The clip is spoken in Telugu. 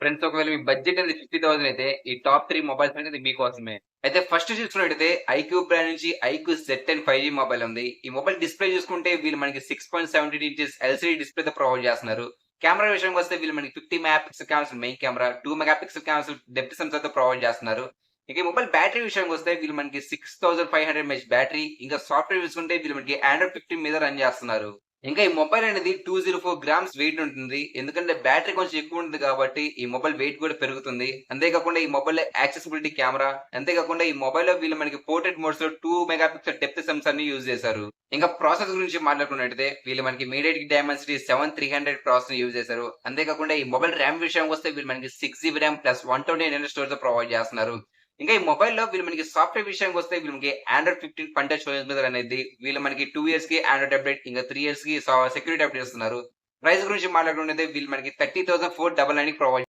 ఫ్రెండ్స్ ఒకవేళ మీ బడ్జెట్ అనేది 50,000 అయితే ఈ టాప్ 3 మొబైల్స్ అనేది మీకోసమే. అయితే ఫస్ట్ చూసుకున్నట్టయితే ఐక్యూ బ్రాండ్ నుంచి ఐక్యూ Z10 5G మొబైల్ ఉంది. ఈ మొబైల్ డిస్‌ప్లే చూసుకుంటే వీళ్ళు మనకి 6.72 ఇంచెస్ ఎల్‌సీడీ డిస్‌ప్లేతో ప్రొవైడ్ చేస్తున్నారు. కెమెరా విషయానికొస్తే వీళ్ళు మనకి 50 mega pixel camera main camera, 2 mega pixel camera depth సెన్సార్‌తో ప్రొవైడ్ చేస్తున్నారు. ఇక ఈ మొబైల్ బ్యాటరీ విషయానికొస్తే వీళ్ళు మనకి 6500 ఎంఏహెచ్ బ్యాటరీ, ఇంకా సాఫ్ట్‌వేర్ చూసుకుంటే వీళ్ళు మనకి ఆండ్రాయిడ్ 15 మీద రన్ చేస్తున్నారు. ఇంకా ఈ మొబైల్ అనేది 204 గ్రామ్స్ వెయిట్ ఉంటుంది. ఎందుకంటే బ్యాటరీ కొంచెం ఎక్కువ ఉంటుంది కాబట్టి ఈ మొబైల్ వెయిట్ కూడా పెరుగుతుంది. అంతేకాకుండా ఈ మొబైల్‌లో యాక్సెసిబిలిటీ కెమెరా, అంతేకాకుండా ఈ మొబైల్‌లో వీళ్ళు మనకి పోర్ట్రేట్ మోడ్స్‌లో 2 మెగా పిక్సెల్ డెప్త్ సెన్సార్‌ని యూజ్ చేశారు. ఇంకా ప్రాసెసర్ గురించి మాట్లాడుకున్నట్టయితే వీళ్ళు మనకి మీడియాటెక్ డైమెన్సిటీ 7300 ప్రాసెసర్‌ని యూజ్ చేశారు. అంతేకాకుండా ఈ మొబైల్ ర్యామ్ విషయానికొస్తే వీళ్ళు మనకి 6 జీబీ ర్యామ్ ప్లస్ 128 స్టోరేజ్‌తో ప్రొవైడ్ చేస్తున్నారు. ఇంకా ఈ మొబైల్‌లో వీళ్ళు మనకి సాఫ్ట్‌వేర్ విషయానికొస్తే వీళ్ళు మనకి ఆండ్రాయిడ్ 15 పంటచ్ ఓఎస్ మీద రన్ అయిద్ది. వీళ్ళు మనకి 2 ఇయర్స్‌కి ఆండ్రాయిడ్ అప్డేట్, ఇంకా 3 ఇయర్స్‌కి సెక్యూరిటీ అప్డేట్ ఇస్తున్నారు. ప్రైస్ గురించి మాట్లాడుకున్నట్టయితే వీళ్ళు మనకి 30,499కి ప్రొవైడ్